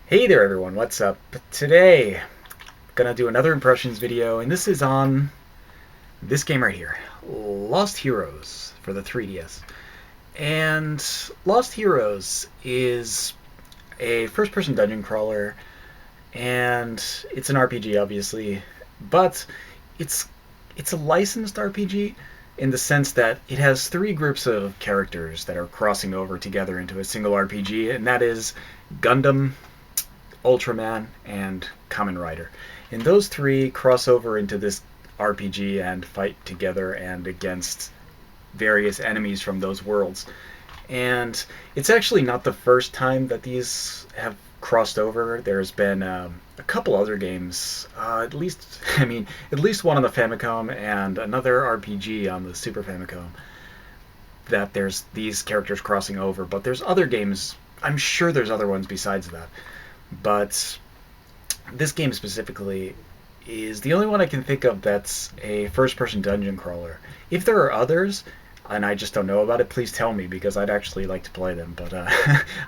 Hey there everyone, what's up? Today, gonna do another impressions video, and this is on this game right here, Lost Heroes for the 3DS. And Lost Heroes is a first-person dungeon crawler, and it's an RPG obviously, but it's it's a licensed RPG in the sense that it has three groups of characters that are crossing over together into a single RPG, and that is Gundam, Ultraman, and Kamen Rider. And those three cross over into this RPG and fight together and against various enemies from those worlds. And it's actually not the first time that these have crossed over. There's been a couple other games, at least at least one on the Famicom and another RPG on the Super Famicom. That there's these characters crossing over, but there's other games. I'm sure there's other ones besides that. But this game specifically is the only one I can think of that's a first-person dungeon crawler. If there are others, and I just don't know about it, please tell me because I'd actually like to play them. But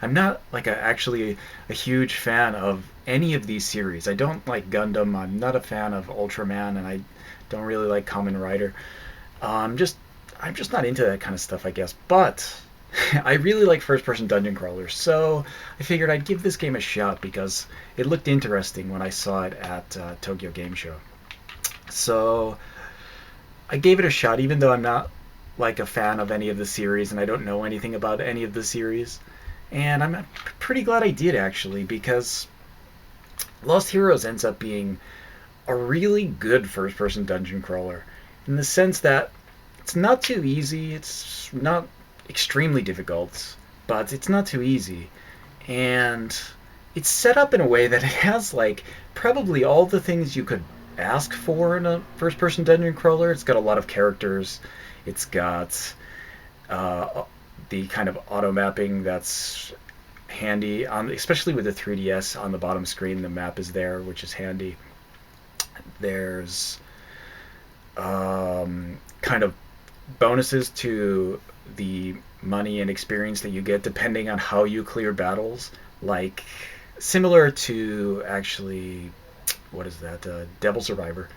I'm not actually a huge fan of any of these series. I don't like Gundam. I'm not a fan of Ultraman, and I don't really like Kamen Rider. I'm just not into that kind of stuff, I guess. But I really like first-person dungeon crawlers, so I figured I'd give this game a shot because it looked interesting when I saw it at Tokyo Game Show. So I gave it a shot, even though I'm not like a fan of any of the series and I don't know anything about any of the series. And I'm pretty glad I did actually, because Lost Heroes ends up being a really good first-person dungeon crawler in the sense that it's not too easy, it's not extremely difficult, but it's not too easy. And it's set up in a way that it has like probably all the things you could ask for in a first-person dungeon crawler. It's got a lot of characters. It's got the kind of auto mapping that's handy, on, especially with the 3DS. On the bottom screen, the map is there, which is handy. There's kind of bonuses to the money and experience that you get depending on how you clear battles, like similar to actually what is that Devil Survivor,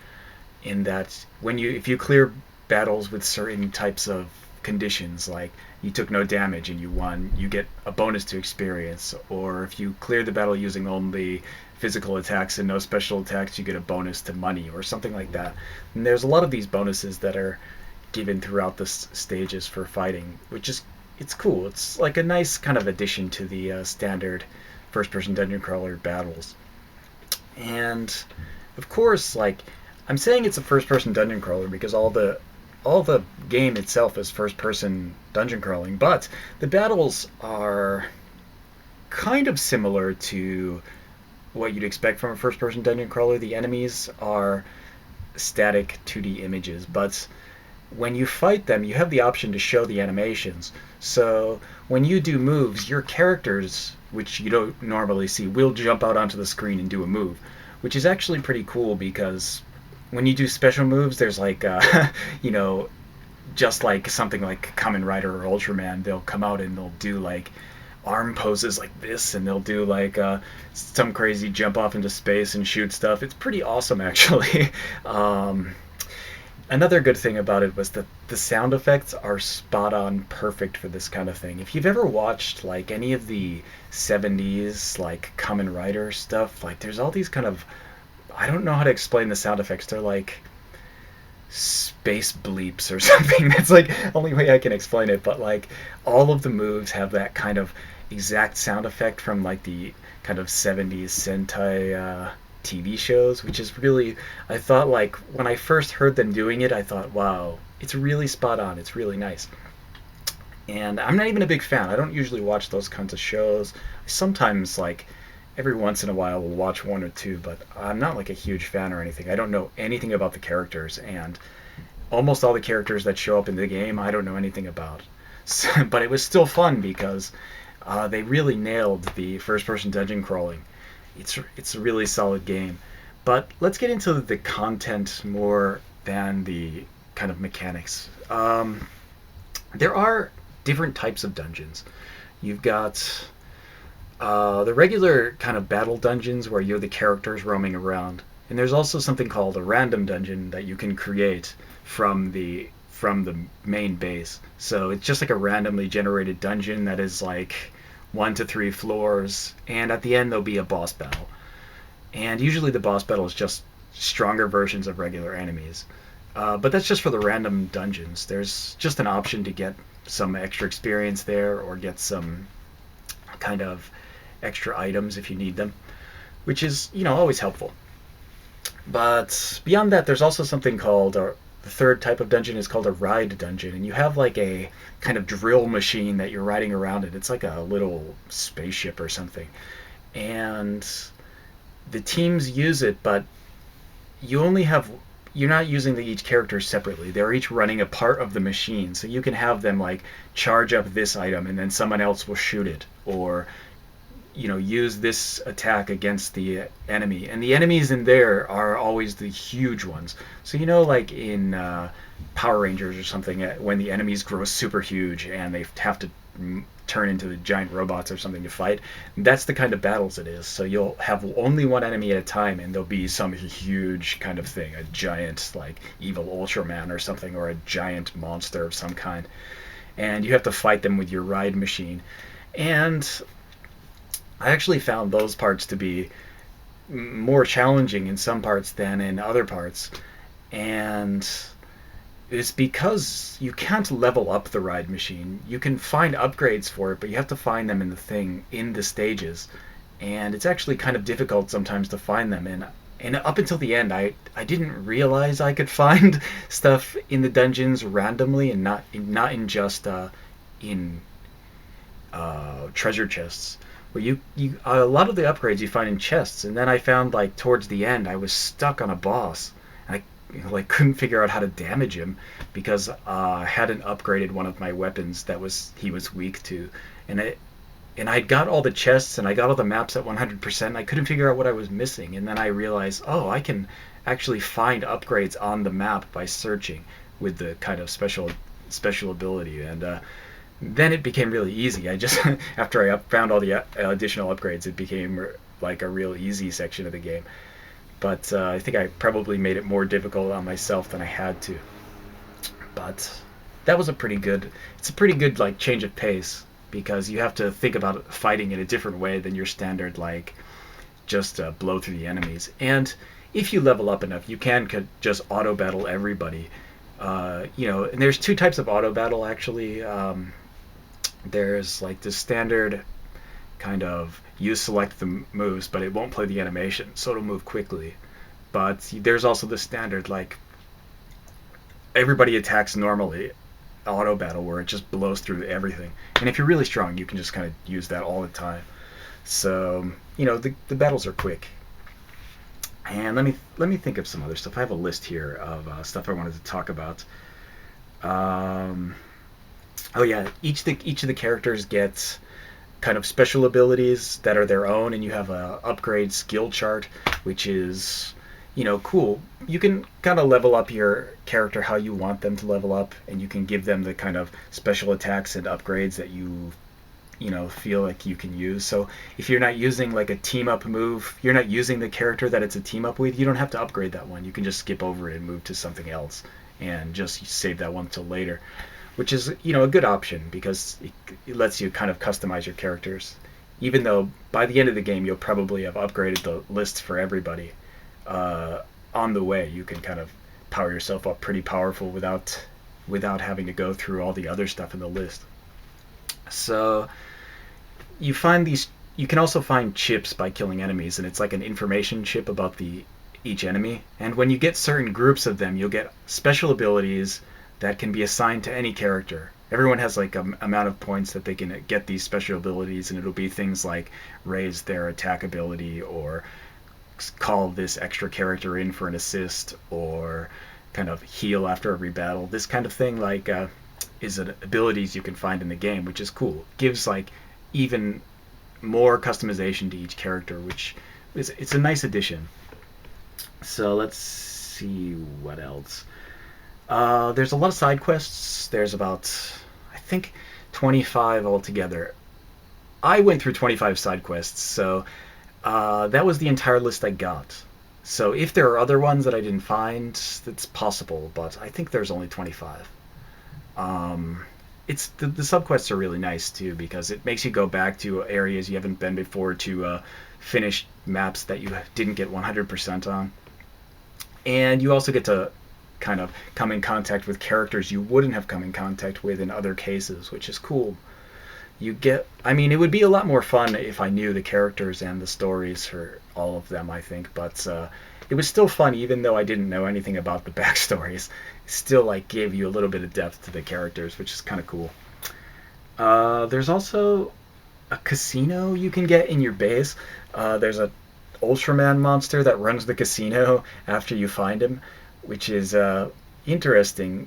in that when you if you clear battles with certain types of conditions, like you took no damage and you won, you get a bonus to experience. Or if you clear the battle using only physical attacks and no special attacks, you get a bonus to money or something like that. And there's a lot of these bonuses that are given throughout the stages for fighting, which is it's cool. It's like a nice kind of addition to the standard first-person dungeon crawler battles. And of course, like I'm saying, it's a first-person dungeon crawler because all the game itself is first-person dungeon crawling, but the battles are kind of similar to what you'd expect from a first-person dungeon crawler. The enemies are static 2D images, but when you fight them, you have the option to show the animations. So when you do moves, your characters, which you don't normally see, will jump out onto the screen and do a move, which is actually pretty cool because when you do special moves, there's like, you know, just like something like Kamen Rider or Ultraman, they'll come out and they'll do like arm poses like this, and they'll do like some crazy jump off into space and shoot stuff. It's pretty awesome, actually. Another good thing about it was that the sound effects are spot on perfect for this kind of thing. If you've ever watched like any of the 70s like Kamen Rider stuff, like there's all these kind of, I don't know how to explain the sound effects. They're like space bleeps or something. That's like the only way I can explain it. But like all of the moves have that kind of exact sound effect from like the kind of 70s Sentai TV shows, which is really, I thought, like when I first heard them doing it, I thought, wow, it's really spot on. It's really nice. And I'm not even a big fan. I don't usually watch those kinds of shows. Sometimes, like every once in a while, we'll watch one or two, but I'm not like a huge fan or anything. I don't know anything about the characters, and almost all the characters that show up in the game, I don't know anything about. So, but it was still fun because they really nailed the first-person dungeon crawling. It's a really solid game. But let's get into the content more than the kind of mechanics. There are different types of dungeons. You've got The regular kind of battle dungeons where you're the characters roaming around, and there's also something called a random dungeon that you can create from the main base. So it's just like a randomly generated dungeon that is like 1 to 3 floors, and at the end there'll be a boss battle. And usually the boss battle is just stronger versions of regular enemies. But that's just for the random dungeons. There's just an option to get some extra experience there or get some kind of extra items if you need them, which is, always helpful. But beyond that, there's also something called, or the third type of dungeon is called a ride dungeon, and you have like a kind of drill machine that you're riding around in. It's like a little spaceship or something. And the teams use it, but you only have you're not using each character separately. They're each running a part of the machine, so you can have them like charge up this item and then someone else will shoot it, or use this attack against the enemy. And the enemies in there are always the huge ones. So like in Power Rangers or something, when the enemies grow super huge and they have to turn into the giant robots or something to fight, that's the kind of battles it is. So you'll have only one enemy at a time, and there'll be some huge kind of thing, a giant like evil Ultraman or something, or a giant monster of some kind, and you have to fight them with your ride machine. And I actually found those parts to be more challenging in some parts than in other parts, and it's because you can't level up the ride machine. You can find upgrades for it, but you have to find them in the stages, and it's actually kind of difficult sometimes to find them. And up until the end, I didn't realize I could find stuff in the dungeons randomly, and not in just in treasure chests. Where you a lot of the upgrades you find in chests, and then I found like towards the end I was stuck on a boss, and I couldn't figure out how to damage him because I hadn't upgraded one of my weapons that he was weak to, and I got all the chests and I got all the maps at 100%. And I couldn't figure out what I was missing, and then I realized, oh, I can actually find upgrades on the map by searching with the kind of special ability, and then it became really easy. I just after I found all the additional upgrades, it became like a real easy section of the game. But I think I probably made it more difficult on myself than I had to. But that was it's a pretty good like change of pace, because you have to think about fighting in a different way than your standard like just blow through the enemies. And if you level up enough, you can just auto battle everybody. And there's two types of auto battle actually. There's like the standard kind of you select the moves, but it won't play the animation, so it'll move quickly. But there's also the standard like everybody attacks normally auto battle, where it just blows through everything. And if you're really strong, you can just kind of use that all the time. So the battles are quick. And let me think of some other stuff. I have a list here of stuff I wanted to talk about. Oh yeah, each of the characters gets kind of special abilities that are their own, and you have a upgrade skill chart, which is cool. You can kind of level up your character how you want them to level up, and you can give them the kind of special attacks and upgrades that you feel like you can use. So if you're not using like a team up move, you're not using the character that it's a team up with, you don't have to upgrade that one. You can just skip over it and move to something else and just save that one till later, which is a good option, because it lets you kind of customize your characters, even though by the end of the game you'll probably have upgraded the lists for everybody. On the way you can kind of power yourself up pretty powerful without having to go through all the other stuff in the list. So you can also find chips by killing enemies, and it's like an information chip about each enemy, and when you get certain groups of them, you'll get special abilities that can be assigned to any character. Everyone has like an amount of points that they can get these special abilities, and it'll be things like raise their attack ability, or call this extra character in for an assist, or kind of heal after every battle. This kind of thing is abilities you can find in the game, which is cool. Gives like even more customization to each character, which it's a nice addition. So let's see what else. There's a lot of side quests. There's about, I think, 25 altogether. I went through 25 side quests, so that was the entire list I got. So if there are other ones that I didn't find, it's possible, but I think there's only 25. It's the subquests are really nice too, because it makes you go back to areas you haven't been before to finish maps that you didn't get 100% on. And you also get to kind of come in contact with characters you wouldn't have come in contact with in other cases, which is cool. I mean, it would be a lot more fun if I knew the characters and the stories for all of them, I think, but it was still fun even though I didn't know anything about the backstories. It still, like, gave you a little bit of depth to the characters, which is kind of cool. There's also a casino you can get in your base. There's a Ultraman monster that runs the casino after you find him, which is interesting.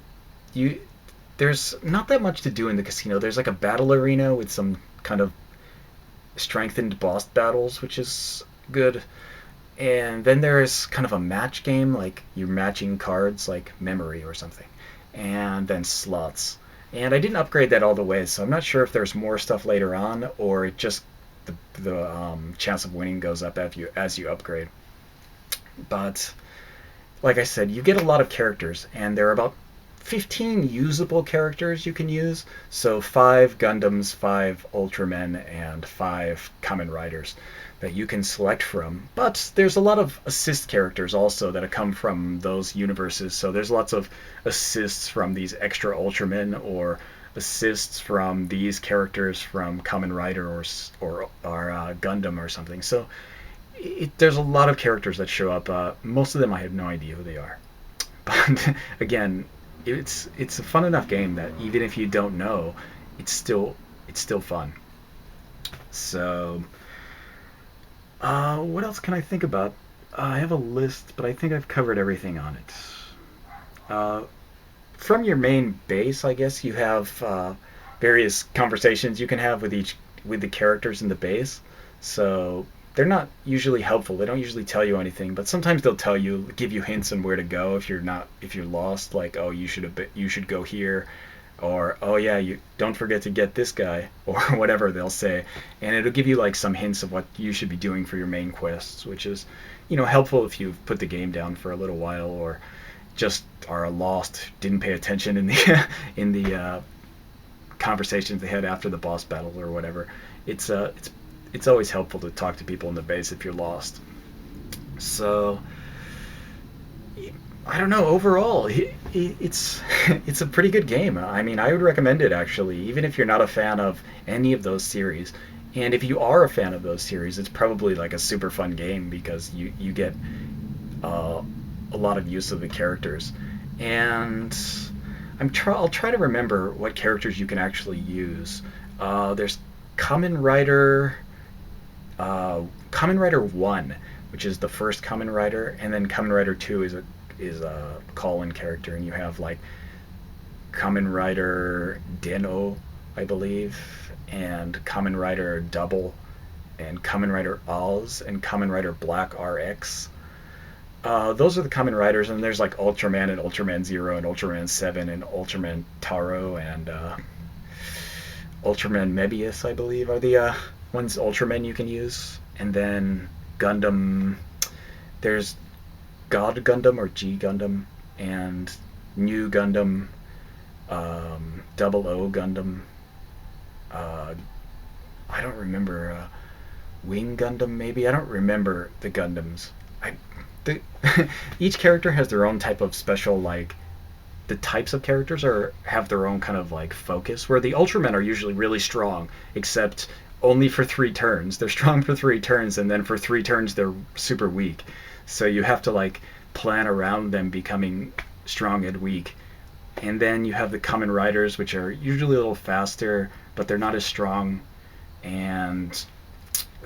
There's not that much to do in the casino. There's like a battle arena with some kind of strengthened boss battles, which is good. And then there's kind of a match game, like you're matching cards, like memory or something. And then slots. And I didn't upgrade that all the way, so I'm not sure if there's more stuff later on, or it just the chance of winning goes up as you upgrade. But like I said, you get a lot of characters, and there are about 15 usable characters you can use. So 5 Gundams, 5 Ultramen, and 5 Kamen Riders that you can select from. But there's a lot of assist characters also that have come from those universes. So there's lots of assists from these extra Ultramen, or assists from these characters from Kamen Rider or Gundam or something. So there's a lot of characters that show up. Most of them I have no idea who they are. But again, it's a fun enough game that even if you don't know, it's still fun. So what else can I think about? I have a list, but I think I've covered everything on it. From your main base, I guess you have various conversations you can have with the characters in the base. So they're not usually helpful. They don't usually tell you anything, but sometimes they'll give you hints on where to go if you're lost. Like, oh, you should go here, or oh yeah, you don't forget to get this guy, or whatever they'll say, and it'll give you like some hints of what you should be doing for your main quests, which is, helpful if you've put the game down for a little while, or just are lost, didn't pay attention in the in the conversations they had after the boss battle or whatever. It's always helpful to talk to people in the base if you're lost. So I don't know. Overall, it's it's a pretty good game. I mean, I would recommend it actually, even if you're not a fan of any of those series. And if you are a fan of those series, it's probably like a super fun game because you get a lot of use of the characters. And I'll try to remember what characters you can actually use. There's Kamen Rider. Kamen Rider 1, which is the first Kamen Rider, and then Kamen Rider 2 is a call-in character, and you have like Kamen Rider Den-O, I believe, and Kamen Rider Double, and Kamen Rider Oz, and Kamen Rider Black RX. Those are the Kamen Riders, and there's like Ultraman and Ultraman Zero and Ultraman 7 and Ultraman Taro and Ultraman Mebius, I believe, are the one's Ultraman you can use. And then Gundam, there's God Gundam or G Gundam, and New Gundam, Double O Gundam, I don't remember, Wing Gundam maybe? I don't remember the Gundams. Each character has their own type of special, like, the types of characters have their own kind of like focus, where the Ultramen are usually really strong, except only for 3 turns. They're strong for 3 turns, and then for 3 turns they're super weak. So you have to like plan around them becoming strong and weak. And then you have the Kamen Riders, which are usually a little faster, but they're not as strong, and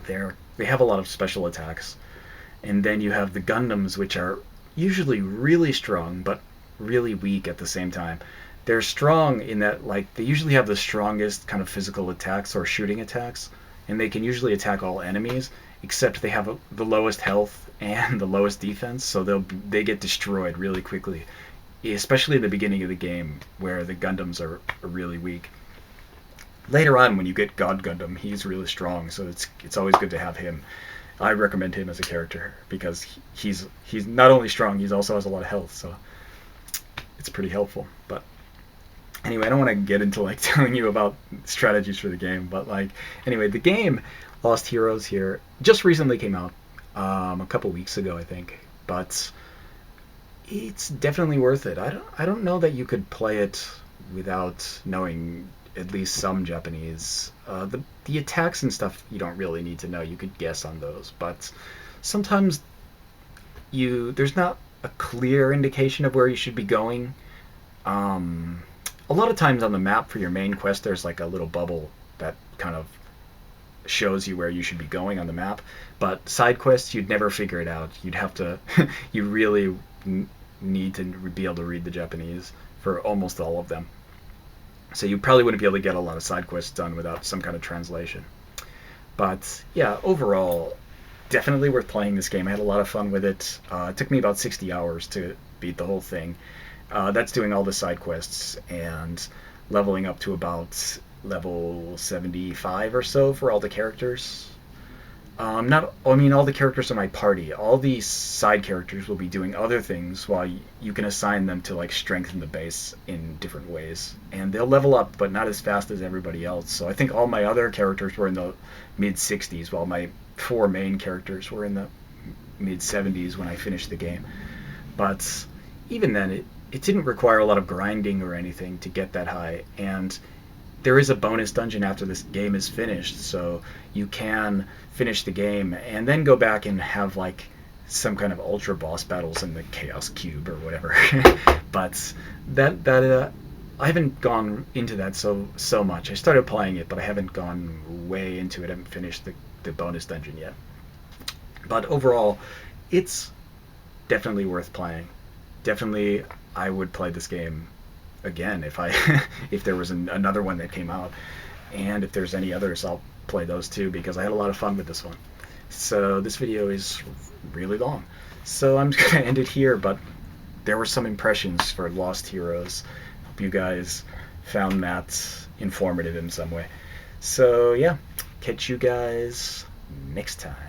they have a lot of special attacks. And then you have the Gundams, which are usually really strong, but really weak at the same time. They're strong in that, like, they usually have the strongest kind of physical attacks or shooting attacks, and they can usually attack all enemies, except they have the lowest health and the lowest defense, so they get destroyed really quickly, especially in the beginning of the game where the Gundams are really weak. later on when you get God Gundam, he's really strong, so it's always good to have him. I recommend him as a character because he's not only strong, he's also has a lot of health, so it's pretty helpful. But anyway, I don't want to get into like telling you about strategies for the game, but like anyway, the game Lost Heroes here just recently came out, a couple weeks ago, I think, but it's definitely worth it. I don't know that you could play it without knowing at least some Japanese. The attacks and stuff you don't really need to know. You could guess on those, but sometimes there's not a clear indication of where you should be going. Um, a lot of times on the map for your main quest, there's like a little bubble that kind of shows you where you should be going on the map. But side quests, you'd never figure it out. You'd have to, you really need to be able to read the Japanese for almost all of them. So you probably wouldn't be able to get a lot of side quests done without some kind of translation. But yeah, overall, definitely worth playing this game. I had a lot of fun with it. It took me about 60 hours to beat the whole thing. That's doing all the side quests and leveling up to about level 75 or so for all the characters. Not, I mean, all the characters in my party. All these side characters will be doing other things while you can assign them to like strengthen the base in different ways, and they'll level up, but not as fast as everybody else. So I think all my other characters were in the mid 60s, while my four main characters were in the mid 70s when I finished the game. But even then, it didn't require a lot of grinding or anything to get that high, and there is a bonus dungeon after this game is finished, so you can finish the game and then go back and have like some kind of ultra boss battles in the Chaos Cube or whatever. But that I haven't gone into that so much. I started playing it, but I haven't gone way into it. I haven't finished the bonus dungeon yet. But overall, it's definitely worth playing. Definitely, I would play this game again if I if there was another one that came out, and if there's any others, I'll play those too because I had a lot of fun with this one. So this video is really long, so I'm just gonna end it here. But there were some impressions for Lost Heroes. Hope you guys found that informative in some way. So yeah, catch you guys next time.